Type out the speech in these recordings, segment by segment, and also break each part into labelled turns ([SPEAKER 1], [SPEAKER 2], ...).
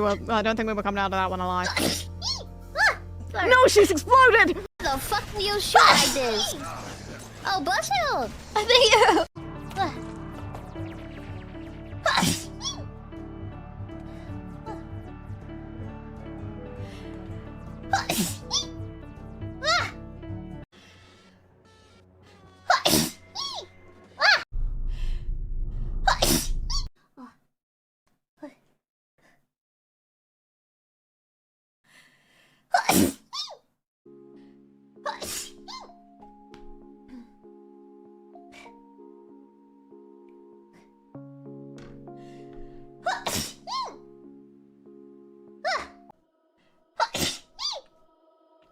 [SPEAKER 1] we were coming out of that one alive.
[SPEAKER 2] Sorry.
[SPEAKER 1] No, she's exploded!
[SPEAKER 2] The fuck will you shoot like this? Oh, bless you! I think you.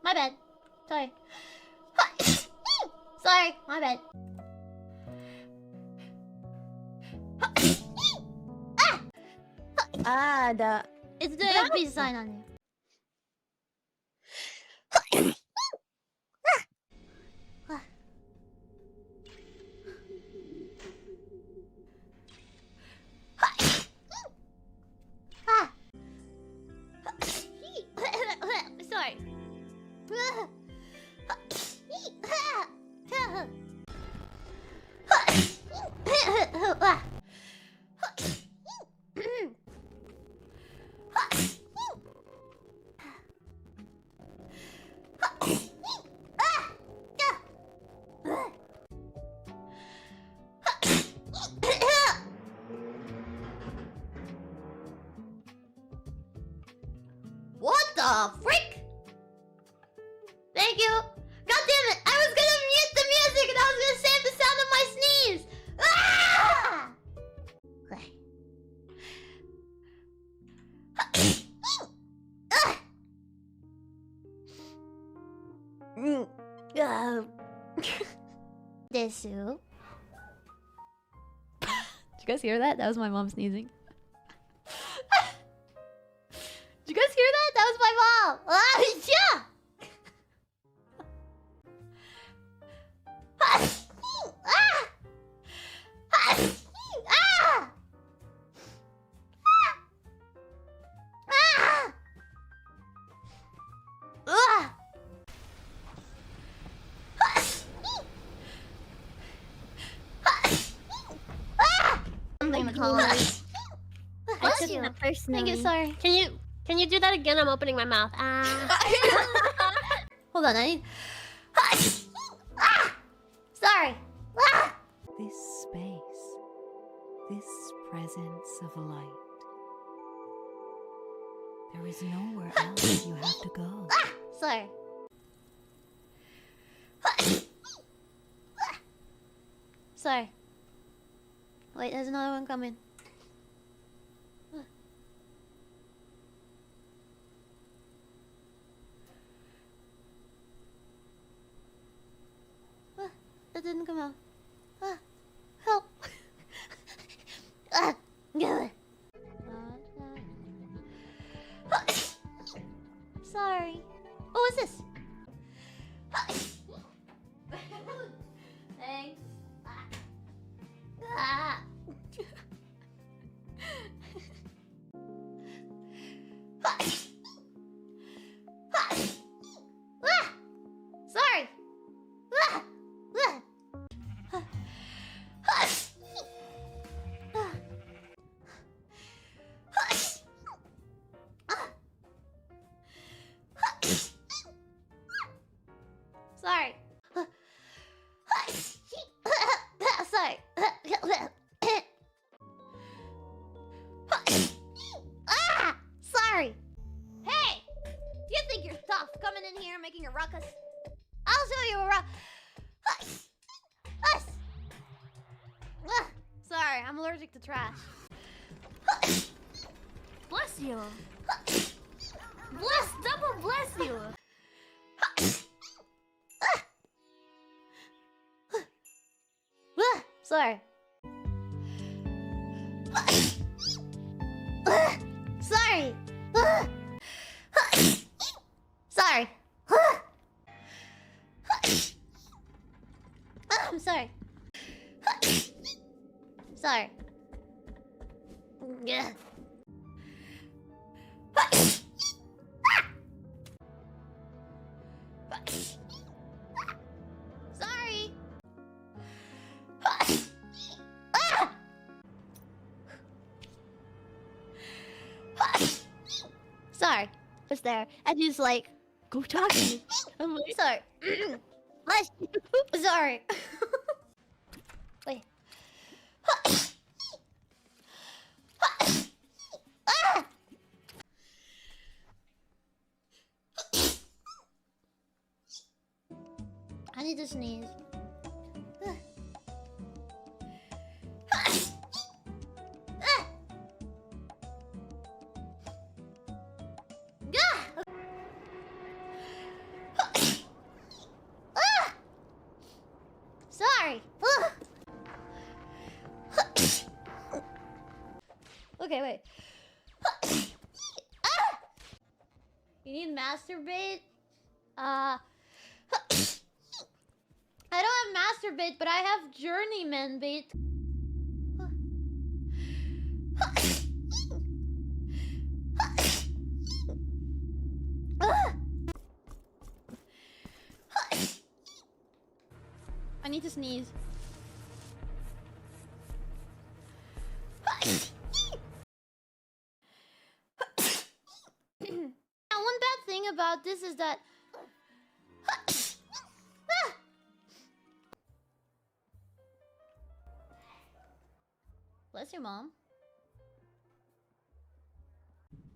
[SPEAKER 2] My bad. Sorry. Sorry, my bad. It's the peace sign on you. Sorry. What the frick? Thank you. God damn it! I was gonna mute the music and I was gonna save the sound of my sneeze. Ah! Desu.
[SPEAKER 3] Did you guys hear that? That was my mom sneezing.
[SPEAKER 2] Did you guys hear that? That was my mom. Yeah. Something to call us.
[SPEAKER 4] Bless you.
[SPEAKER 2] Thank you, sorry.
[SPEAKER 4] Can you do that again? I'm opening my mouth.
[SPEAKER 2] Hold on, I need. Sorry.
[SPEAKER 5] This space, this presence of light. There is nowhere else you have to go.
[SPEAKER 2] Sorry. Sorry. Wait, there's another one coming. That didn't come out. Help! Sorry. Oh, what's this? Thanks. Sorry. Sorry. Sorry. Sorry. Hey! You think you're tough coming in here making a ruckus? I'll show you a ruckus. Sorry, I'm allergic to trash.
[SPEAKER 4] Bless you. Double bless you.
[SPEAKER 2] Sorry. Sorry. Sorry. I'm sorry. Sorry. was there, and he's like, "Go talk to me." I'm like, "Sorry, bless you." Sorry. Wait. I need to sneeze. Sorry. Okay, wait. You need masturbate? I don't have masturbate, but I have journeyman bait. I need to sneeze. Now, one bad thing about this is that bless you, Mom.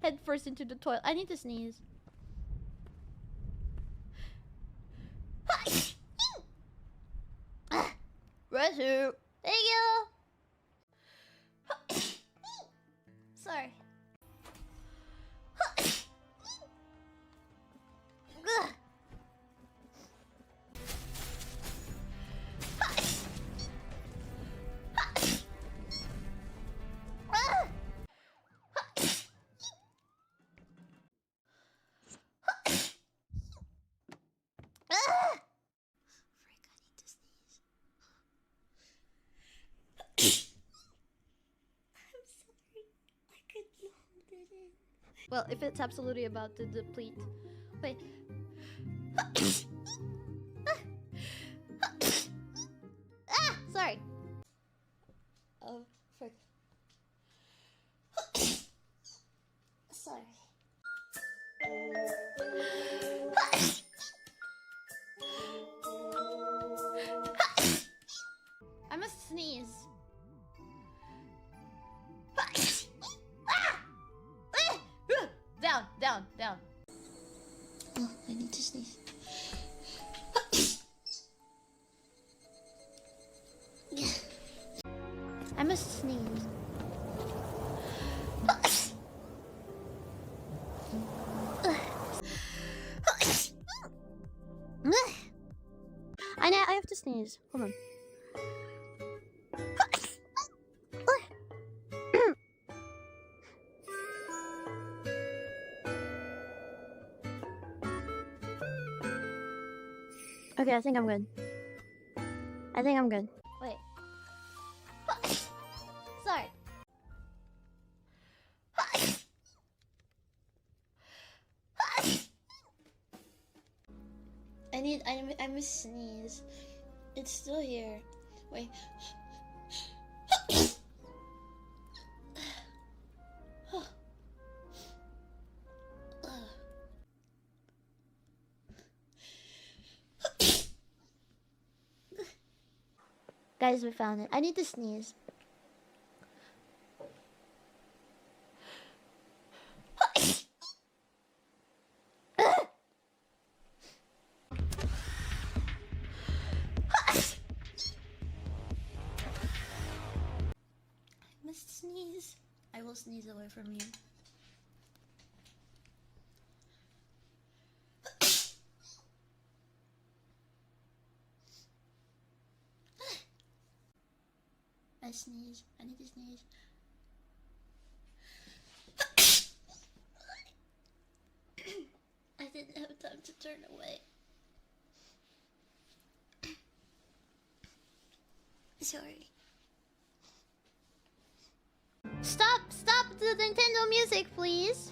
[SPEAKER 2] Head first into the toilet. I need to sneeze. Bless you. Thank you. Sorry. Well, if it's absolutely about to deplete. Wait. Sorry. Oh, frick. Sorry. I must sneeze. Down. Oh, I need to sneeze. I must sneeze. I have to sneeze. Hold on. Okay, I think I'm good. Wait. Sorry. I must sneeze. It's still here. Wait. Guys, we found it. I need to sneeze. I must sneeze. I will sneeze away from you. I sneeze. I need to sneeze. I didn't have time to turn away. Sorry. Stop the Nintendo music, please.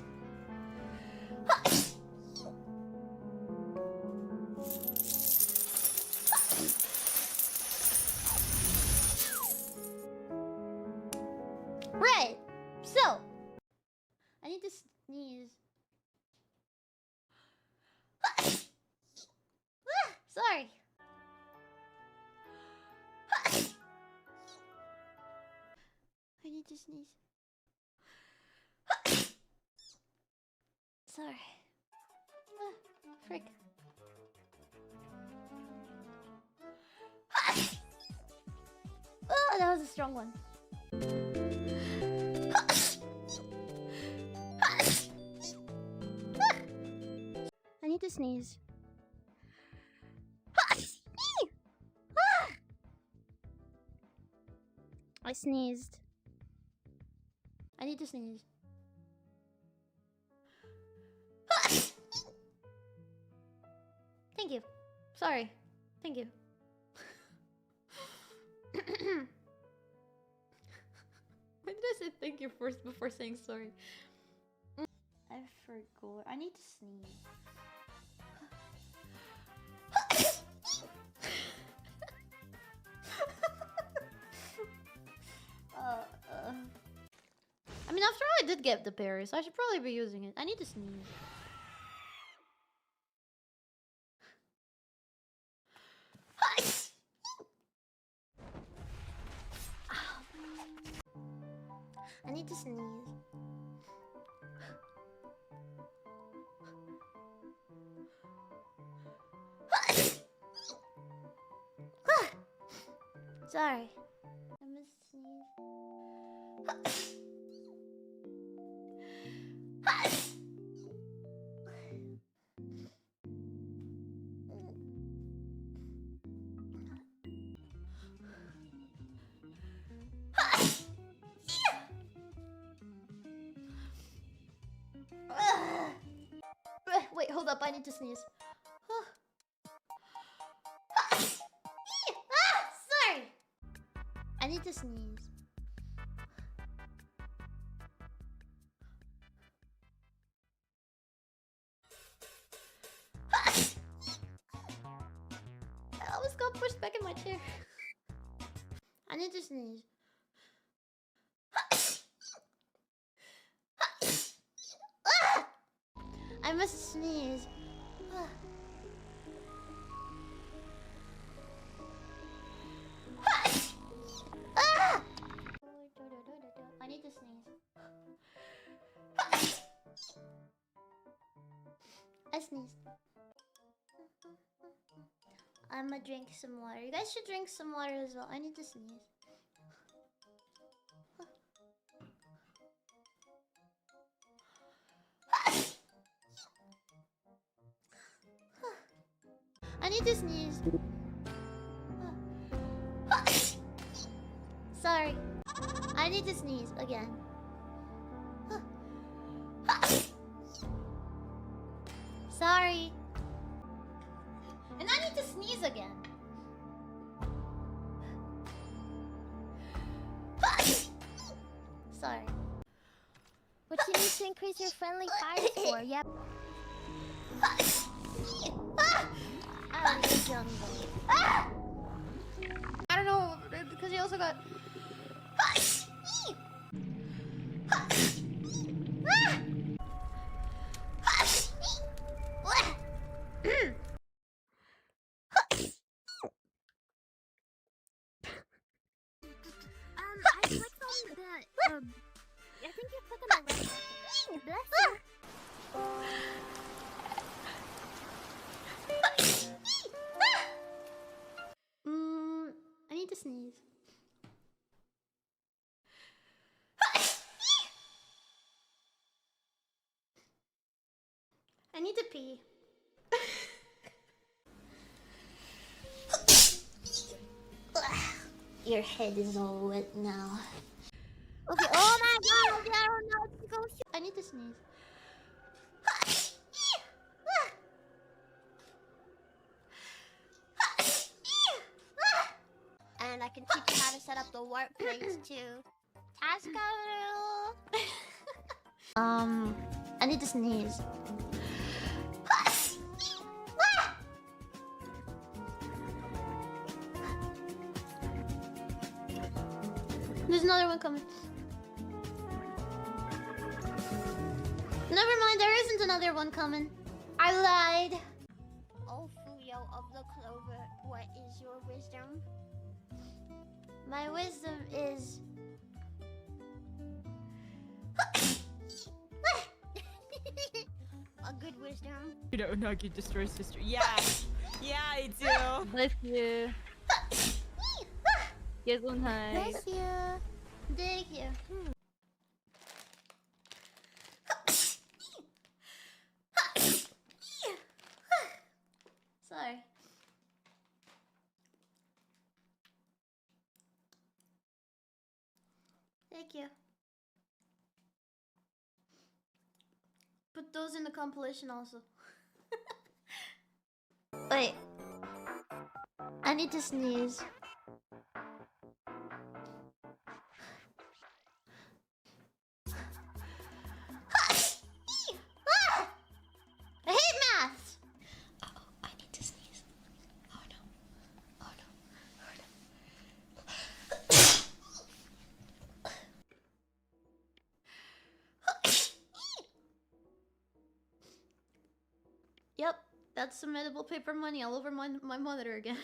[SPEAKER 2] Right. So, I need to sneeze. to sneeze. Sorry. Frick. Oh, that was a strong one. I need to sneeze. I sneezed. I need to sneeze. Thank you. Sorry. Thank you.
[SPEAKER 3] Why did I say thank you first before saying sorry?
[SPEAKER 2] I forgot. I need to sneeze. I mean, after all, I did get the berry, so I should probably be using it. I need to sneeze. I need to sneeze. Sorry. I must sneeze. Wait, hold up. I need to sneeze. Sorry. I need to sneeze. I almost got pushed back in my chair. I need to sneeze. I must sneeze. I need to sneeze. I sneezed. I'ma drink some water. You guys should drink some water as well. I need to sneeze. I need to sneeze. Sorry. I need to sneeze again. Sorry. And I need to sneeze again. Sorry.
[SPEAKER 4] What you need to increase your friendly fire score? Yep.
[SPEAKER 2] I don't know, because he also got.
[SPEAKER 4] I clicked on the. I think you clicked on the left. Bless you.
[SPEAKER 2] I need to sneeze. I need to pee. Your head is all wet now.
[SPEAKER 4] Okay. Oh my god! Okay, I don't know. Let's go.
[SPEAKER 2] I need to sneeze.
[SPEAKER 4] And I can teach you how to set up the warp plates too. Tasco.
[SPEAKER 2] I need to sneeze. There's another one coming. Never mind, there isn't another one coming. I lied.
[SPEAKER 4] Oh, Fuyo of the Clover, what is your wisdom?
[SPEAKER 2] My wisdom is
[SPEAKER 4] wisdom.
[SPEAKER 1] You don't know you destroy sister. Yeah. Yeah, I do.
[SPEAKER 3] Bless you. Gesundheit.
[SPEAKER 2] Bless you. Thank you. Sorry. Thank you. Put those in the compilation also. Wait. I need to sneeze. I hate math! Uh-oh, I need to sneeze. Oh no. Oh no. Yep, that's some edible paper money all over my monitor again.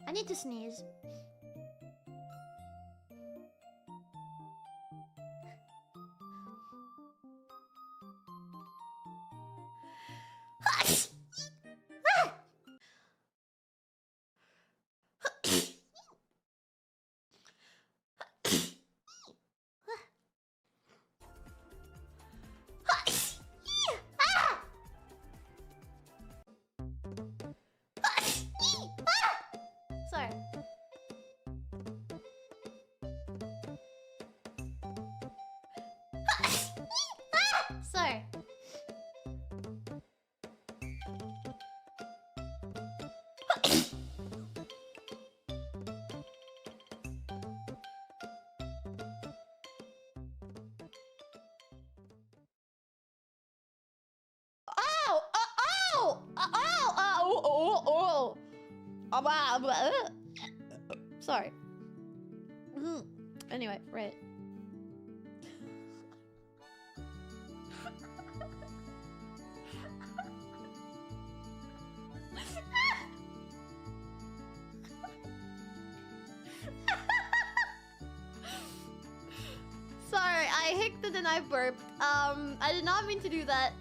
[SPEAKER 2] I need to sneeze. Sorry. Sorry. Sorry. Anyway, right. Sorry, I hicced and then I burped. I did not mean to do that.